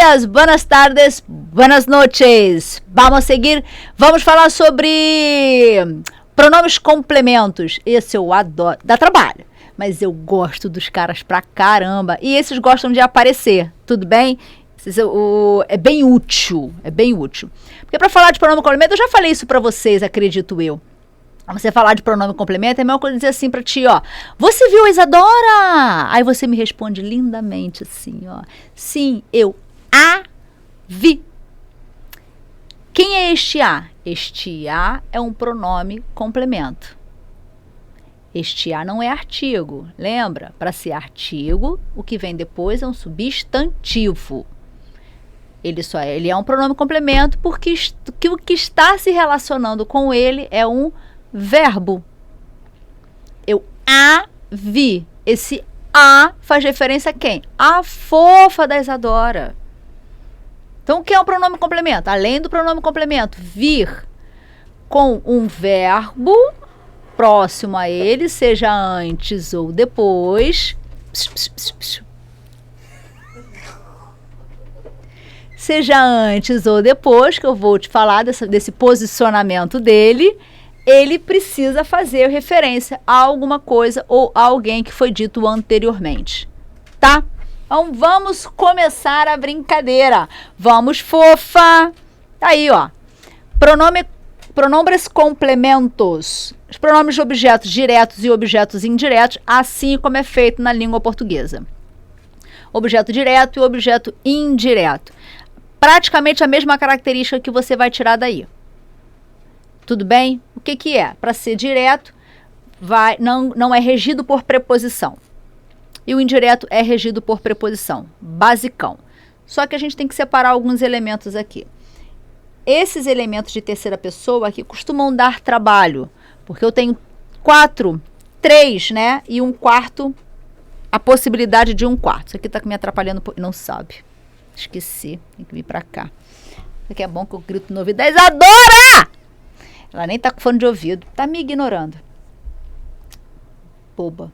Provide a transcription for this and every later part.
dias, buenas tardes, buenas noches. Vamos seguir, vamos falar sobre pronomes complementos. Esse eu adoro, dá trabalho, mas eu gosto dos caras pra caramba. E esses gostam de aparecer, tudo bem? É bem útil, Porque pra falar de pronome complemento, eu já falei isso pra vocês, acredito eu. Você falar de pronome complemento é a mesma coisa dizer assim pra ti, ó. Você viu a Isadora? Aí você me responde lindamente assim, ó. Sim, eu a vi. Quem é este a? Este a é um pronome complemento. Este a não é artigo, lembra? Para ser artigo, o que vem depois é um substantivo. Ele é um pronome complemento porque o que está se relacionando com ele é um verbo. Eu a vi. Esse a faz referência a quem? A fofa da Isadora. Então, o que é um pronome complemento? Além do pronome complemento, vir com um verbo próximo a ele, seja antes ou depois. Seja antes ou depois, que eu vou te falar desse posicionamento dele, ele precisa fazer referência a alguma coisa ou a alguém que foi dito anteriormente, tá? Então, vamos começar a brincadeira. Vamos, fofa! Aí, ó. Pronombres complementos. Os pronomes de objetos diretos e objetos indiretos, assim como é feito na língua portuguesa. Objeto direto e objeto indireto. Praticamente a mesma característica que você vai tirar daí. Tudo bem? O que é? Para ser direto, não é regido por preposição. E o indireto é regido por preposição. Basicão. Só que a gente tem que separar alguns elementos aqui. Esses elementos de terceira pessoa aqui costumam dar trabalho. Porque eu tenho 3, né? E um quarto, a possibilidade de um quarto. Isso aqui está me atrapalhando, não sabe. Esqueci, tem que vir pra cá. Isso aqui é bom que eu grito no ouvido da Isadora! Ela nem tá com fone de ouvido, tá me ignorando. Boba.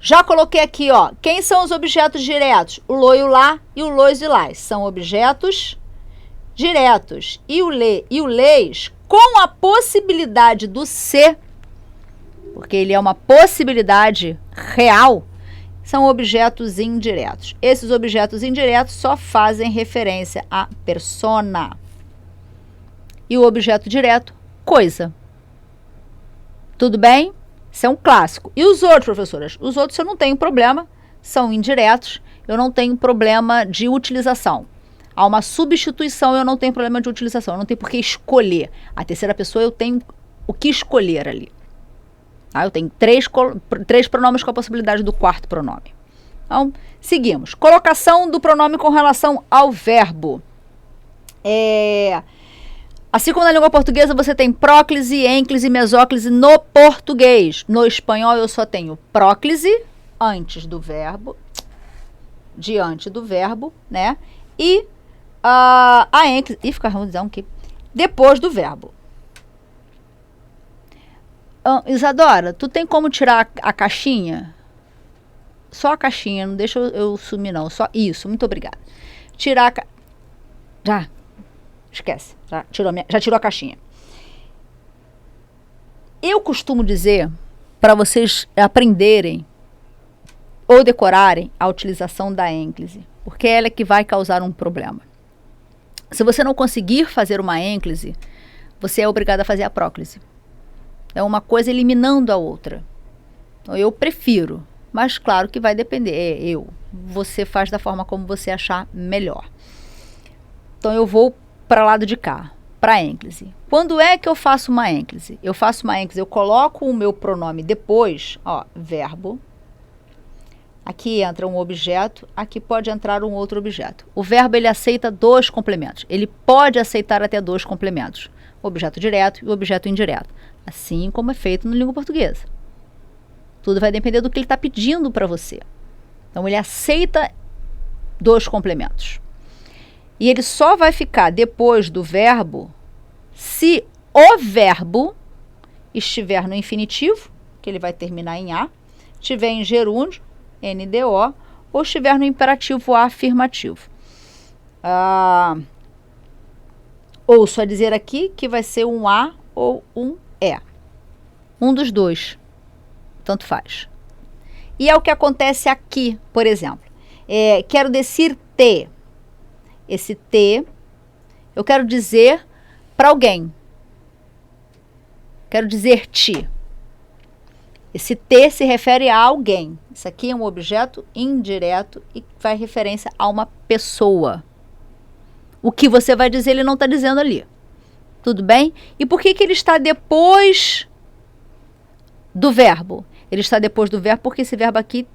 Já coloquei aqui, ó, quem são os objetos diretos? O lo e o lá e o lois e lás. São objetos diretos. E o lê e o leis com a possibilidade do ser, porque ele é uma possibilidade real, são objetos indiretos. Esses objetos indiretos só fazem referência à persona. E o objeto direto, coisa. Tudo bem? Isso é um clássico. E os outros, professoras? Os outros eu não tenho problema, são indiretos, eu não tenho problema de utilização. Há uma substituição, eu não tenho problema de utilização, eu não tenho por que escolher. A terceira pessoa eu tenho o que escolher ali. Eu tenho 3 pronomes com a possibilidade do quarto pronome. Então, seguimos. Colocação do pronome com relação ao verbo. Assim como na língua portuguesa você tem próclise, ênclise, mesóclise no português. No espanhol eu só tenho próclise antes do verbo, diante do verbo, né? E a ênclise, fica ruimzão aqui, depois do verbo. Isadora, tu tem como tirar a caixinha? Só a caixinha, não deixa eu sumir não, só isso, muito obrigada. Tirar já, esquece, já tirou a caixinha. Eu costumo dizer, para vocês aprenderem ou decorarem a utilização da ênclise, porque ela é que vai causar um problema. Se você não conseguir fazer uma ênclise, você é obrigado a fazer a próclise. É uma coisa eliminando a outra. Então, eu prefiro, mas claro que vai depender. Você faz da forma como você achar melhor. Então, eu vou para o lado de cá, para a ênclise. Quando é que eu faço uma ênclise? Eu faço uma ênclise, eu coloco o meu pronome depois, ó, verbo. Aqui entra um objeto, aqui pode entrar um outro objeto. O verbo, ele aceita 2 complementos. Ele pode aceitar até 2 complementos. O objeto direto e o objeto indireto. Assim como é feito na língua portuguesa. Tudo vai depender do que ele está pedindo para você. Então, ele aceita 2 complementos. E ele só vai ficar depois do verbo se o verbo estiver no infinitivo, que ele vai terminar em A, estiver em gerúndio, NDO, ou estiver no imperativo afirmativo. Ou só dizer aqui que vai ser um A ou um E. Um dos dois. Tanto faz. E é o que acontece aqui, por exemplo. Quero dizer te. Esse te, eu quero dizer para alguém. Quero dizer te. Esse te se refere a alguém. Isso aqui é um objeto indireto e faz referência a uma pessoa. O que você vai dizer, ele não está dizendo ali. Tudo bem? E por que ele está depois do verbo? Ele está depois do verbo porque esse verbo aqui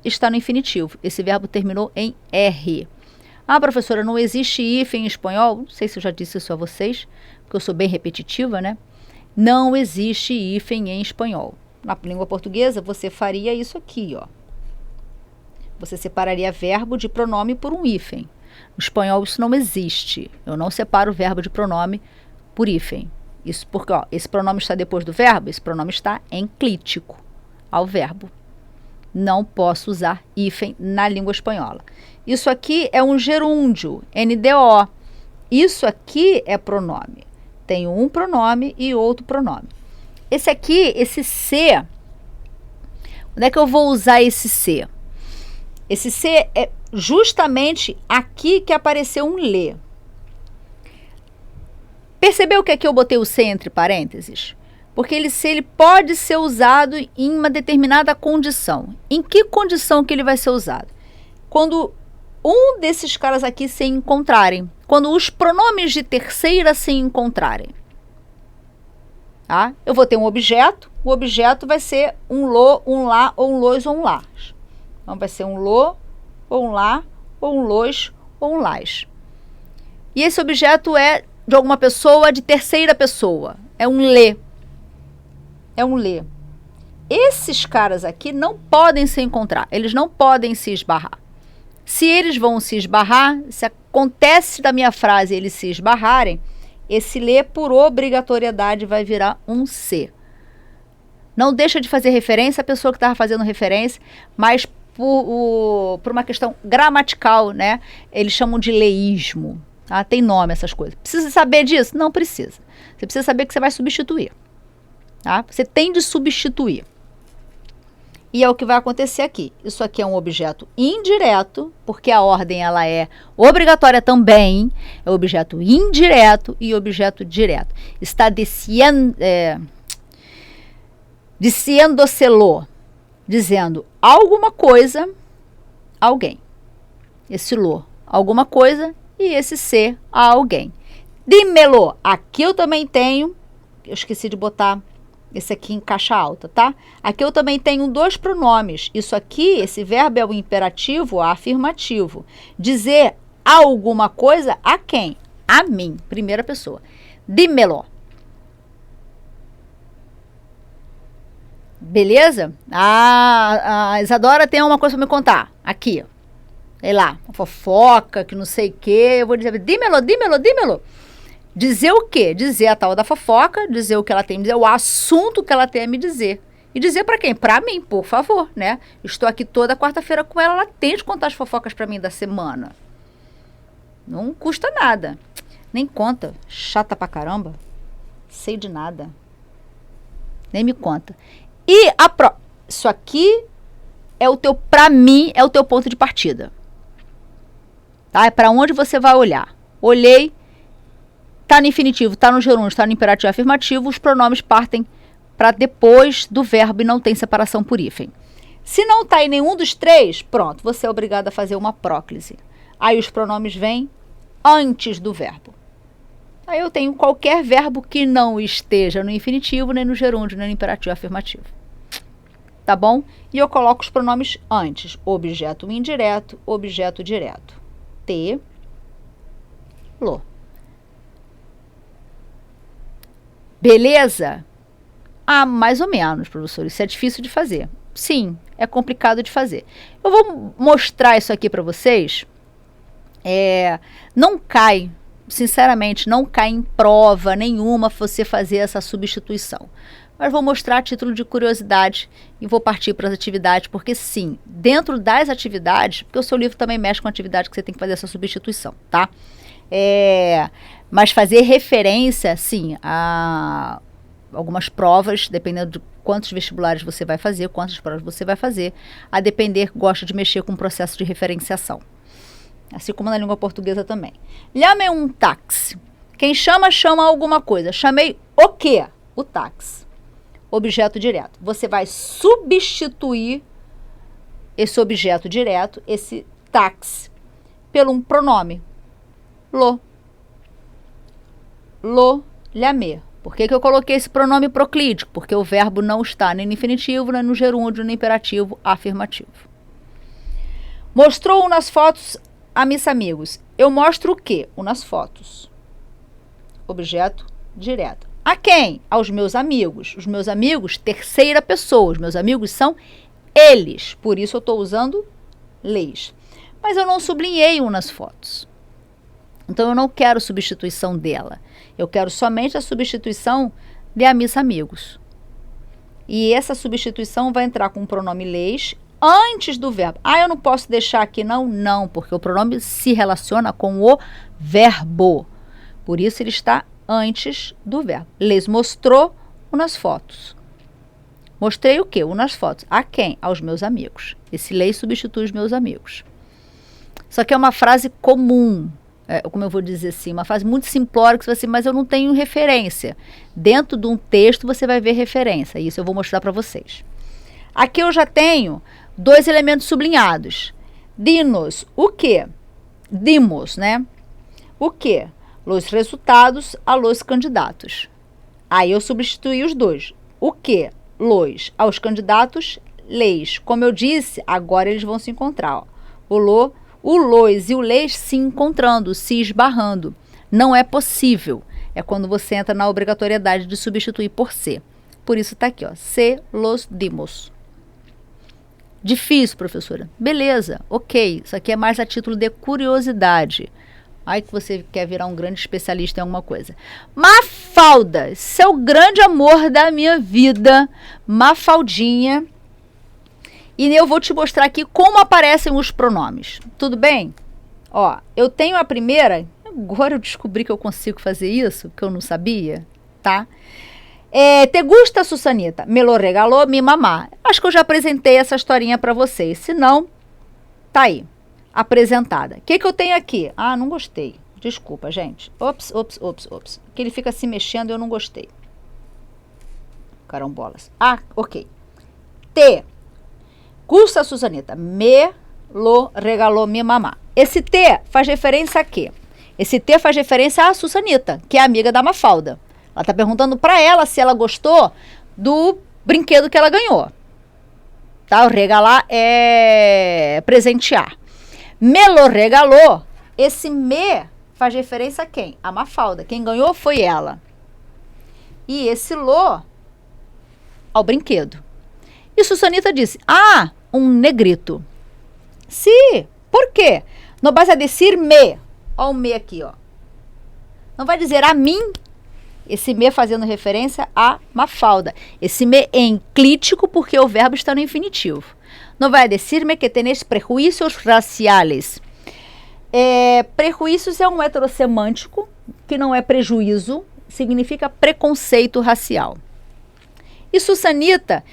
está no infinitivo. Esse verbo terminou em R. Professora, não existe hífen em espanhol? Não sei se eu já disse isso a vocês, porque eu sou bem repetitiva, né? Não existe hífen em espanhol. Na língua portuguesa, você faria isso aqui, ó. Você separaria verbo de pronome por um hífen. No espanhol, isso não existe. Eu não separo o verbo de pronome por hífen. Isso porque, ó, esse pronome está depois do verbo, esse pronome está enclítico ao verbo. Não posso usar hífen na língua espanhola. Isso aqui é um gerúndio, NDO. Isso aqui é pronome. Tem um pronome e outro pronome. Esse aqui, esse C, onde é que eu vou usar esse C? Esse C é justamente aqui que apareceu um lê. Percebeu que aqui eu botei o C entre parênteses? Porque ele pode ser usado em uma determinada condição. Em que condição que ele vai ser usado? Quando um desses caras aqui se encontrarem. Quando os pronomes de terceira se encontrarem. Tá? Eu vou ter um objeto. O objeto vai ser um lo, um lá, ou um los, ou um las. Então, vai ser um lo, ou um lá, ou um los, ou um las. E esse objeto é de alguma pessoa de terceira pessoa. É um lê. É um lê. Esses caras aqui não podem se encontrar. Eles não podem se esbarrar. Se eles vão se esbarrar, se acontece da minha frase eles se esbarrarem, esse lê por obrigatoriedade vai virar um C. Não deixa de fazer referência à pessoa que estava fazendo referência, mas por uma questão gramatical, né? Eles chamam de leísmo. Tá? Tem nome essas coisas. Precisa saber disso? Não precisa. Você precisa saber que você vai substituir. Tá? Você tem de substituir. E é o que vai acontecer aqui. Isso aqui é um objeto indireto, porque a ordem ela é obrigatória também. É objeto indireto e objeto direto. Está diciendo-se-lo, dizendo alguma coisa, alguém. Esse lo, alguma coisa, e esse ser, a alguém. Dímelo, aqui eu também tenho, eu esqueci de botar esse aqui em caixa alta, tá? Aqui eu também tenho dois pronomes. Isso aqui, esse verbo é o imperativo, afirmativo. Dizer alguma coisa a quem? A mim, primeira pessoa. Dímelo. Beleza? A Isadora tem uma coisa para me contar. Aqui, sei lá, uma fofoca, que não sei o quê. Eu vou dizer, dímelo, dímelo, dímelo. Dizer o quê? Dizer a tal da fofoca, dizer o que ela tem a me dizer, o assunto que ela tem a me dizer. E dizer para quem? Para mim, por favor, né? Estou aqui toda quarta-feira com ela, ela tem de contar as fofocas para mim da semana. Não custa nada. Nem conta. Chata pra caramba. Sei de nada. Nem me conta. E isso aqui é o teu, para mim, é o teu ponto de partida. Tá? É para onde você vai olhar. Olhei. Está no infinitivo, está no gerúndio, está no imperativo afirmativo, os pronomes partem para depois do verbo e não tem separação por hífen. Se não está em nenhum dos três, pronto, você é obrigado a fazer uma próclise. Aí os pronomes vêm antes do verbo. Aí eu tenho qualquer verbo que não esteja no infinitivo, nem no gerúndio, nem no imperativo afirmativo. Tá bom? E eu coloco os pronomes antes. Objeto indireto, objeto direto. Te, lo. Beleza? Mais ou menos, professor. Isso é difícil de fazer. Sim, é complicado de fazer. Eu vou mostrar isso aqui para vocês. Não cai, sinceramente, não cai em prova nenhuma você fazer essa substituição. mas vou mostrar a título de curiosidade e vou partir para as atividades, porque sim, dentro das atividades, porque o seu livro também mexe com a atividade que você tem que fazer essa substituição, tá? Mas fazer referência, sim, a algumas provas, dependendo de quantos vestibulares você vai fazer, quantas provas você vai fazer, a depender, gosta de mexer com o processo de referenciação. Assim como na língua portuguesa também. Llame um táxi. Quem chama, chama alguma coisa. Chamei o quê? O táxi. Objeto direto. Você vai substituir esse objeto direto, esse táxi, por um pronome. Lo. Lo, llame. Por que eu coloquei esse pronome proclídico? Porque o verbo não está nem no infinitivo, nem no gerúndio, nem no imperativo afirmativo. Mostrou nas fotos a mis amigos. Eu mostro o quê? Nas fotos. Objeto direto. A quem? Aos meus amigos. Os meus amigos, terceira pessoa. Os meus amigos são eles. Por isso eu estou usando leis. Mas eu não sublinhei nas fotos. Então eu não quero substituição dela. Eu quero somente a substituição de a mis amigos. E essa substituição vai entrar com o pronome leis antes do verbo. Eu não posso deixar aqui não? Não, porque o pronome se relaciona com o verbo. Por isso ele está antes do verbo. Les mostrou nas fotos. Mostrei o quê? Nas fotos. A quem? Aos meus amigos. Esse les substitui os meus amigos. Só que é uma frase comum. Como eu vou dizer assim, uma frase muito simplória, que você vai assim, mas eu não tenho referência. Dentro de um texto você vai ver referência. Isso eu vou mostrar para vocês. Aqui eu já tenho 2 elementos sublinhados. Dinos, o quê? Dimos, né? O quê? Los resultados a los candidatos. Aí eu substituí os dois. O quê? Los. Aos candidatos, leis. Como eu disse, agora eles vão se encontrar. Ó. O los e o leis se encontrando, se esbarrando. Não é possível. É quando você entra na obrigatoriedade de substituir por se. Por isso está aqui, ó. Se los dimos. Difícil, professora. Beleza, ok. Isso aqui é mais a título de curiosidade. Ai que você quer virar um grande especialista em alguma coisa. Mafalda, seu grande amor da minha vida. Mafaldinha. E eu vou te mostrar aqui como aparecem os pronomes. Tudo bem? Ó, eu tenho a primeira. Agora eu descobri que eu consigo fazer isso, que eu não sabia, tá? Te gusta, Susanita? Me lo regalou mi mamá. Acho que eu já apresentei essa historinha para vocês. Se não, tá aí. Apresentada. O que eu tenho aqui? Não gostei. Desculpa, gente. Ops. Que ele fica se mexendo e eu não gostei. Carambolas. Ok. Te gusta, Susanita? Me lo regalou mi mamá. Esse te faz referência a quê? Esse te faz referência a Susanita, que é amiga da Mafalda. Ela está perguntando para ela se ela gostou do brinquedo que ela ganhou. Tá? O regalar é presentear. Me lo regalou. Esse me faz referência a quem? A Mafalda. Quem ganhou foi ela. E esse lo ao brinquedo. E Susanita disse, um negrito. Sim, por quê? Não vas a dizer me. Olha o me aqui, ó. Não vai dizer a mim. Esse me fazendo referência a Mafalda. Esse me é enclítico porque o verbo está no infinitivo. Não vai dizer-me que tenés prejuízos raciais. Prejuízos é um heterosemântico, que não é prejuízo, significa preconceito racial. E Susanita,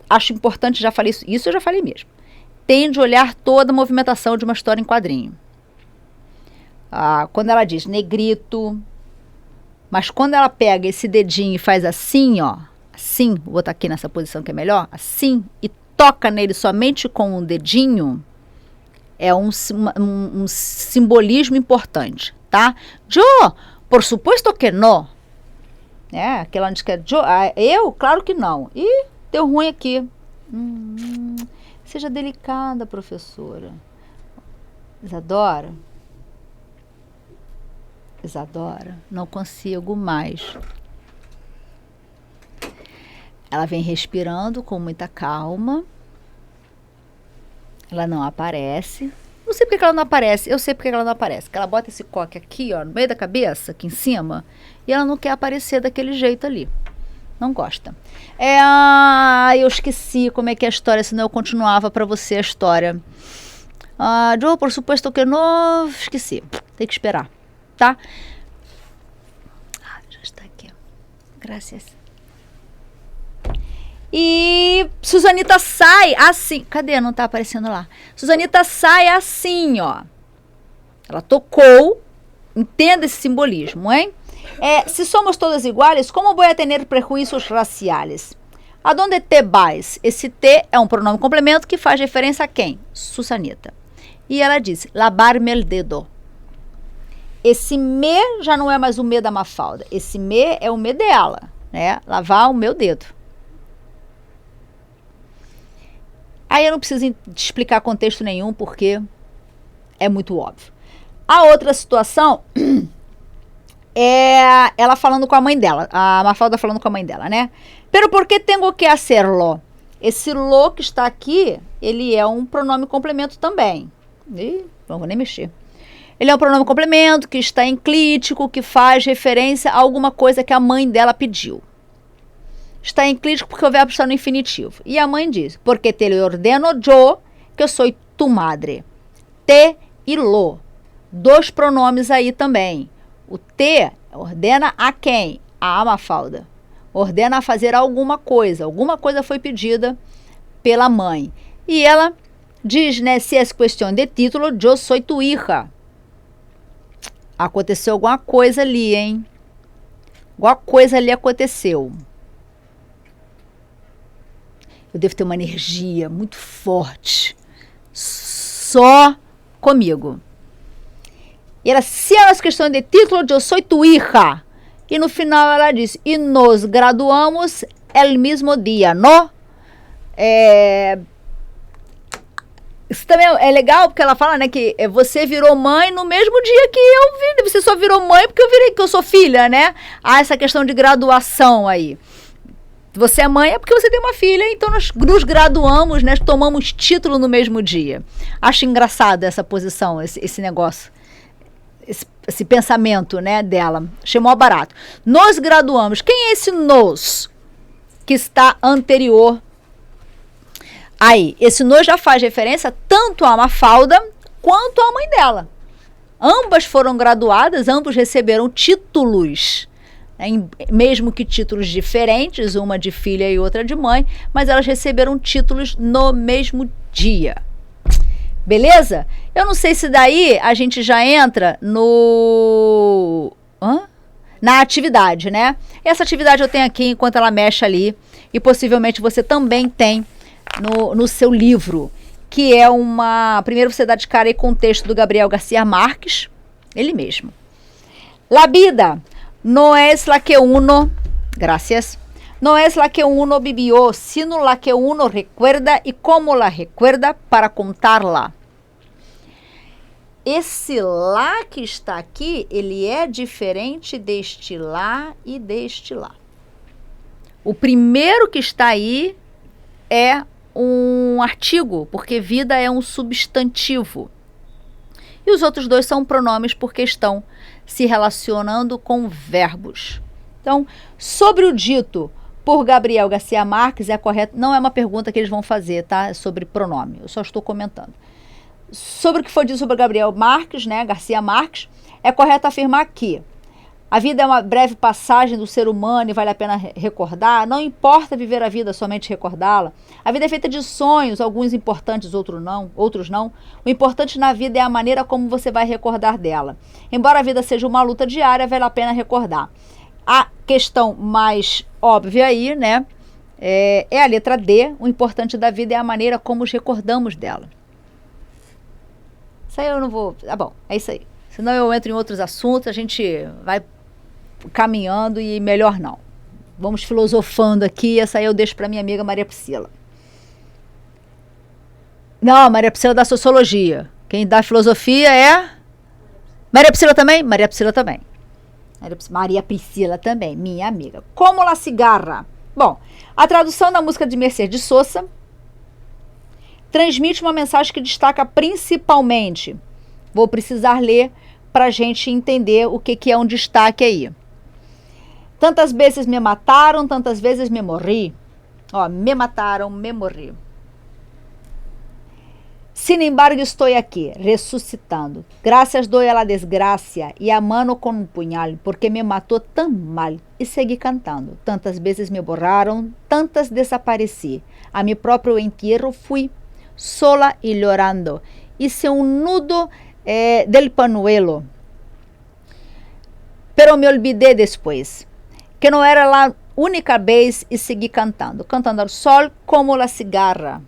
acho importante, já falei isso eu já falei mesmo, tem de olhar toda a movimentação de uma história em quadrinho. Quando ela diz negrito, mas quando ela pega esse dedinho e faz assim, ó, assim, vou botar aqui nessa posição que é melhor, assim, e toca nele somente com o dedinho, é um simbolismo importante, tá? Yo, por supuesto que não. Aquela onde quer eu, claro que não. Ih, deu ruim aqui. Seja delicada, professora. Isadora, não consigo mais. Ela vem respirando com muita calma. Ela não aparece. Não sei porque que ela não aparece. Eu sei porque que ela não aparece. Porque ela bota esse coque aqui, ó, no meio da cabeça, aqui em cima, e ela não quer aparecer daquele jeito ali. Não gosta. Eu esqueci como é que é a história, senão eu continuava para você a história. Yo, por supuesto que não... Esqueci. Tem que esperar, tá? Já está aqui. Graças. E Susanita sai assim. Cadê? Não tá aparecendo lá. Susanita sai assim, ó. Ela tocou. Entenda esse simbolismo, hein? Se somos todas iguais, como vou ter prejuízos raciais? Aonde te vais? Esse te é um pronome complemento que faz referência a quem? Susanita. E ela disse, lavar-me el dedo. Esse me já não é mais o me da Mafalda. Esse me é o me dela, né? Lavar o meu dedo. Aí eu não preciso explicar contexto nenhum, porque é muito óbvio. A outra situação é ela falando com a mãe dela, a Mafalda falando com a mãe dela, né? Pero por que tenho que hacerlo? Esse lo que está aqui, ele é um pronome complemento também. Não vou nem mexer. Ele é um pronome complemento que está enclítico, que faz referência a alguma coisa que a mãe dela pediu. Está enclítico porque o verbo está no infinitivo. E a mãe diz, porque te lo ordeno yo, que eu sou tu madre. Te e lo. 2 pronomes aí também. O te ordena a quem? A Mafalda. Ordena a fazer alguma coisa. Alguma coisa foi pedida pela mãe. E ela diz, né, se é questão de título, yo soy tu hija. Aconteceu alguma coisa ali, hein? Alguma coisa ali aconteceu. Eu devo ter uma energia muito forte. Só comigo. E ela, se é questão de título, eu sou tu hija. E no final ela diz, e nos graduamos el mismo dia, não? Isso também é legal, porque ela fala, né, que você virou mãe no mesmo dia que eu vi. Você só virou mãe porque que eu sou filha, né? Essa questão de graduação aí. Você é mãe é porque você tem uma filha, então nós nos graduamos, né? Tomamos título no mesmo dia. Acho engraçado essa posição, esse negócio. Esse pensamento, né, dela. Achei mó barato. Nos graduamos. Quem é esse nos que está anterior? Aí, esse nos já faz referência tanto à Mafalda quanto à mãe dela. Ambas foram graduadas, ambos receberam títulos, né, mesmo que títulos diferentes, uma de filha e outra de mãe, mas elas receberam títulos no mesmo dia. Beleza? Eu não sei se daí a gente já entra na atividade, né? Essa atividade eu tenho aqui enquanto ela mexe ali, e possivelmente você também tem no seu livro, que é primeiro você dá de cara aí com o texto do Gabriel Garcia Marques, ele mesmo. La vida no es la que uno, gracias, no es la que uno vivió, sino la que uno recuerda y cómo la recuerda para contarla. Esse lá que está aqui, ele é diferente deste lá e deste lá. O primeiro que está aí é um artigo, porque vida é um substantivo. E os outros dois são pronomes porque estão se relacionando com verbos. Então, sobre o dito por Gabriel Garcia Marques, é correto, não é uma pergunta que eles vão fazer, tá? É sobre pronome, eu só estou comentando. Sobre o que foi dito sobre Gabriel Marques, né, Garcia Marques, é correto afirmar que a vida é uma breve passagem do ser humano e vale a pena recordar. Não importa viver a vida, somente recordá-la. A vida é feita de sonhos, alguns importantes, outros não. O importante na vida é a maneira como você vai recordar dela. Embora a vida seja uma luta diária, vale a pena recordar. A questão mais óbvia aí, né, é a letra D. O importante da vida é a maneira como nos recordamos dela. Isso aí eu não vou... Ah, bom, é isso aí. Senão eu entro em outros assuntos, a gente vai caminhando e melhor não. Vamos filosofando aqui, essa aí eu deixo para minha amiga Maria Priscila. Não, Maria Priscila da Sociologia. Quem dá filosofia é... Maria Priscila também? Maria Priscila também. Maria Priscila também, minha amiga. Como la cigarra? Bom, a tradução da música de Mercedes Sosa transmite uma mensagem que destaca principalmente. Vou precisar ler para a gente entender o que é um destaque aí. Tantas vezes me mataram, tantas vezes me morri. Ó, me mataram, me morri. Sin embargo, estou aqui, ressuscitando. Graças dou a la desgraça e a mano com um punhal, porque me matou tão mal. E segui cantando. Tantas vezes me borraram, tantas desapareci. A mi próprio entierro fui, sola e llorando. Hice um nudo del panuelo. Pero me olvidé después, que não era a única vez e segui cantando. Cantando ao sol como la cigarra.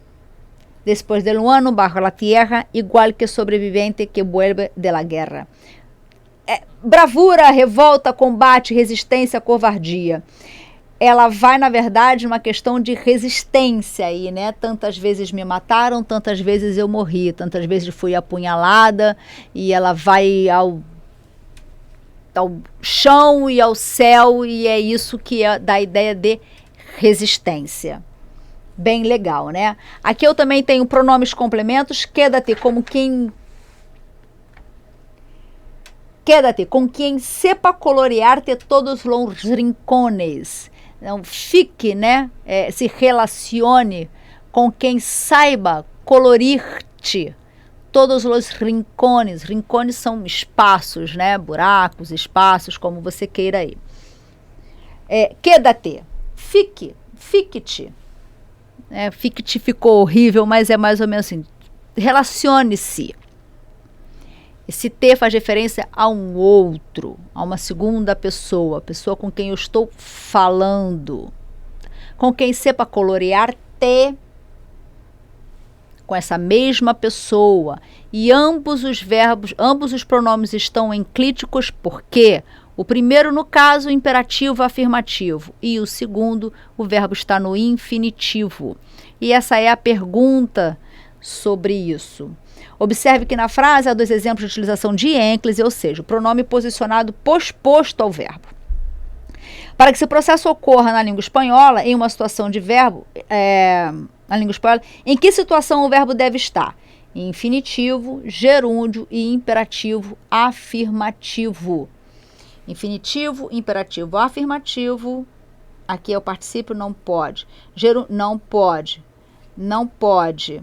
Después del ano bajo la tierra, igual que sobrevivente que vuelve de la guerra. Bravura, revolta, combate, resistência, covardia. Ela vai, na verdade, numa questão de resistência aí, né? Tantas vezes me mataram, tantas vezes eu morri, tantas vezes fui apunhalada, e ela vai ao chão e ao céu, e é isso que dá a ideia de resistência. Bem legal, né? Aqui eu também tenho pronomes complementos, quédate como quem... Quédate com quem sepa colorear-te todos os rincones. Então, fique, né? Se relacione com quem saiba colorir-te todos os rincones. Rincones são espaços, né? Buracos, espaços, como você queira aí. Quédate. Fique. Fique-te. Fique-te ficou horrível, mas é mais ou menos assim. Relacione-se. Esse te faz referência a um outro, a uma segunda pessoa, pessoa com quem eu estou falando. Com quem sepa colorear-te com essa mesma pessoa. E ambos os verbos, ambos os pronomes estão enclíticos, porque o primeiro, no caso, imperativo afirmativo, e o segundo, o verbo está no infinitivo. E essa é a pergunta sobre isso. Observe que na frase há 2 exemplos de utilização de ênclise, ou seja, o pronome posicionado posposto ao verbo. Para que esse processo ocorra na língua espanhola, em uma situação de verbo, na língua espanhola, em que situação o verbo deve estar? Infinitivo, gerúndio e imperativo afirmativo. Infinitivo, imperativo afirmativo, aqui é o particípio não pode. Não pode, não pode,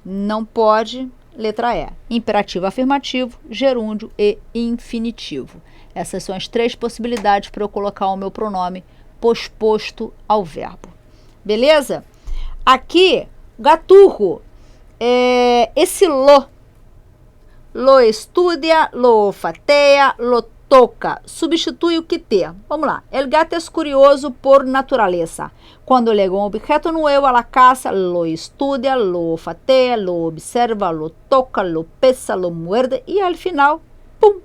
não pode, letra E. Imperativo afirmativo, gerúndio e infinitivo. Essas são as 3 possibilidades para eu colocar o meu pronome posposto ao verbo. Beleza? Aqui, gaturro, esse lo estudia, lo olfatea, lo toca, substitui o que ter. Vamos lá. El gato es curioso por naturaleza. Quando llega um objeto nuevo a la casa, lo estudia, lo olfatea, lo observa, lo toca, lo pesa, lo muerde e al final, pum,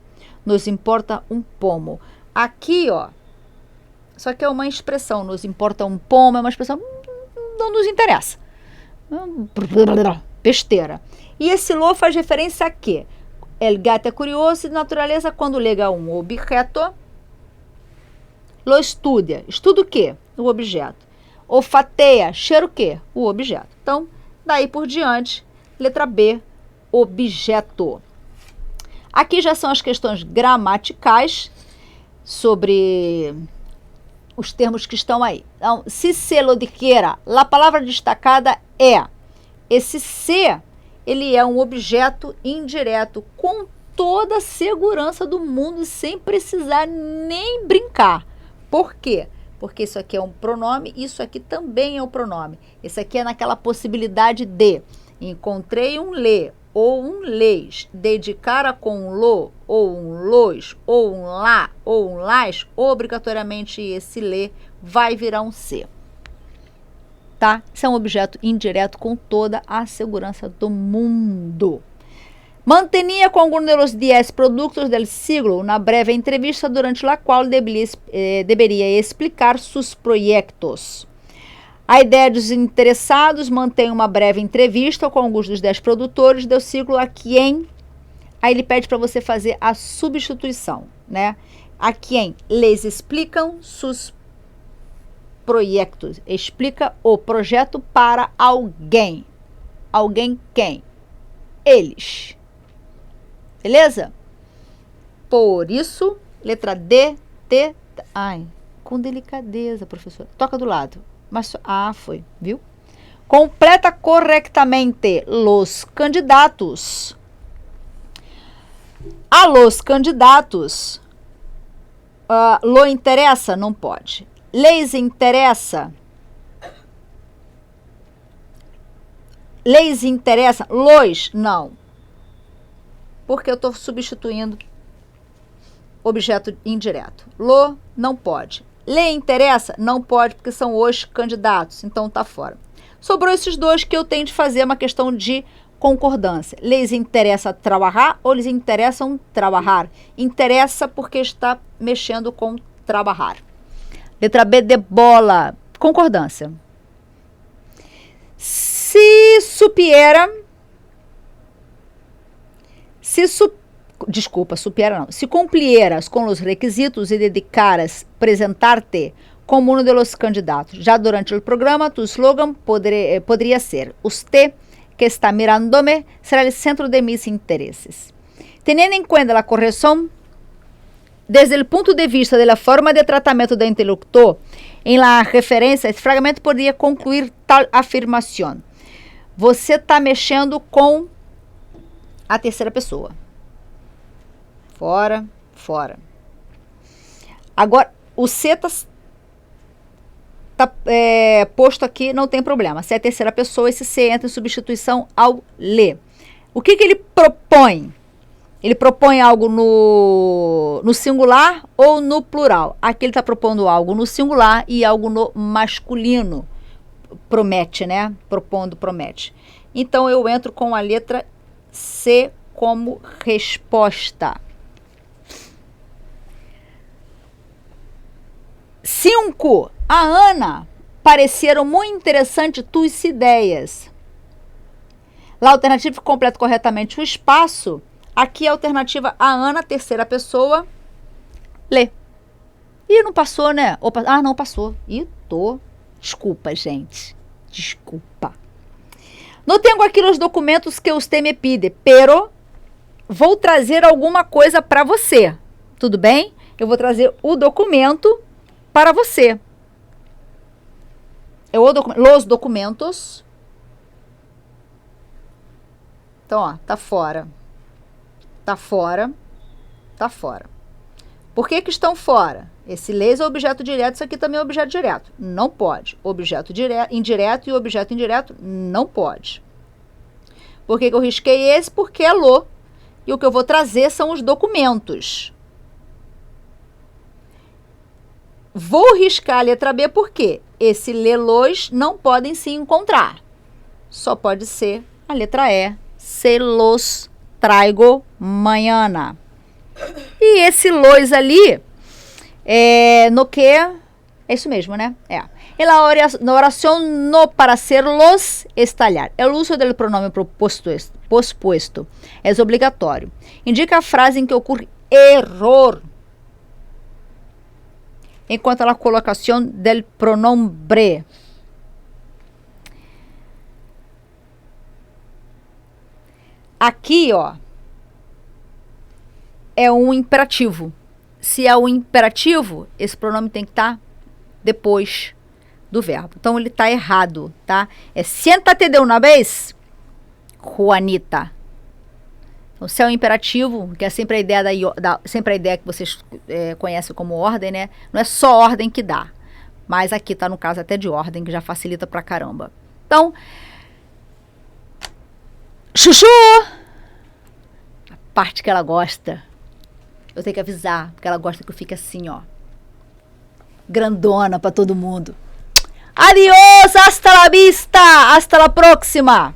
nos importa um pomo. Aqui, ó, só que é uma expressão, nos importa um pomo, é uma expressão, não nos interessa. Besteira. E esse lo faz referência a quê? El gato é curioso de natureza quando lega um objeto. Lo estudia. Estuda o quê? O objeto. Olfateia. Cheira o quê? O objeto. Então, daí por diante, letra B, objeto. Aqui já são as questões gramaticais sobre os termos que estão aí. Então, se se lo dijera, a palavra destacada é esse se. Ele é um objeto indireto com toda a segurança do mundo, sem precisar nem brincar. Por quê? Porque isso aqui é um pronome, isso aqui também é um pronome. Esse aqui é naquela possibilidade de encontrei um lê ou um leis, dedicara com um lo, ou um los, ou um lá, ou um las, obrigatoriamente esse lê vai virar um se. Tá? Isso é um objeto indireto com toda a segurança do mundo. Mantenía com algum dos 10 produtos del siglo uma breve entrevista durante a qual deveria explicar seus projetos. A ideia dos interessados mantém uma breve entrevista com alguns dos 10 produtores do siglo a quem... Aí ele pede para você fazer a substituição, né? A quem lhes explicam seus projetos. Explica o projeto para alguém. Alguém quem? Eles. Beleza? Por isso, letra D, Com delicadeza, professora. Toca do lado. Mas, foi, viu? Completa correctamente los candidatos. A los candidatos. Lo interessa? Não pode. Les interessa? Les interessa? Los? Não. Porque eu estou substituindo objeto indireto. Lo? Não pode. Le interessa? Não pode, porque são os candidatos. Então, tá fora. Sobrou esses dois que eu tenho de fazer uma questão de concordância. Les interessa trabalhar ou lhes interessam trabalhar? Interessa porque está mexendo com trabalhar. Letra B, de bola. Concordância. Se supiera... Se cumplieras com os requisitos e dedicaras presentarte como um de los candidatos. Já durante o programa, tu slogan poderia ser: Usted que está mirándome será el centro de mis intereses. Teniendo en cuenta la corrección desde el punto de vista de la forma de tratamento del interlocutor en la referência, esse fragmento poderia concluir tal afirmação: você está mexendo com a terceira pessoa. Fora, fora. Agora, o C está posto aqui, não tem problema. Se é a terceira pessoa, esse C entra em substituição ao le. O que ele propõe? Ele propõe algo no singular ou no plural? Aqui ele está propondo algo no singular e algo no masculino. Promete, né? Propondo, promete. Então, eu entro com a letra C como resposta. 5. A Ana pareceram muito interessantes tuas ideias. Lá, a alternativa completa corretamente o espaço. Aqui a alternativa a Ana, terceira pessoa, lê. Ih, não passou, né? Não passou. Desculpa, gente. Desculpa. Não tenho aqui os documentos que usted me pide, pero vou trazer alguma coisa para você. Tudo bem? Eu vou trazer o documento para você. Los documentos. Então, ó, tá fora. Tá fora. Tá fora. Por que estão fora? Esse les é objeto direto, isso aqui também é objeto direto. Não pode. Objeto indireto e objeto indireto não pode. Por que eu risquei esse? Porque é lo. E o que eu vou trazer são os documentos. Vou riscar a letra B porque esse lelos não podem se encontrar. Só pode ser a letra E. Se los traigo mañana. E esse los ali, no que? É isso mesmo, né? Na oração no para ser los estalhar. O uso do pronome pospuesto é obrigatório. Indica a frase em que ocorre error. Enquanto a colocação del pronombre. Aqui, ó, é um imperativo. Se é um imperativo, esse pronome tem que estar depois do verbo. Então, ele está errado, tá? Siéntate de uma vez, Juanita. Então, se é um imperativo, que é sempre a ideia sempre a ideia que vocês conhecem como ordem, né? Não é só ordem que dá, mas aqui tá no caso até de ordem, que já facilita pra caramba. Então, chuchu! A parte que ela gosta, eu tenho que avisar, porque ela gosta que eu fique assim, ó, grandona pra todo mundo. Adiós, hasta la vista, hasta la próxima!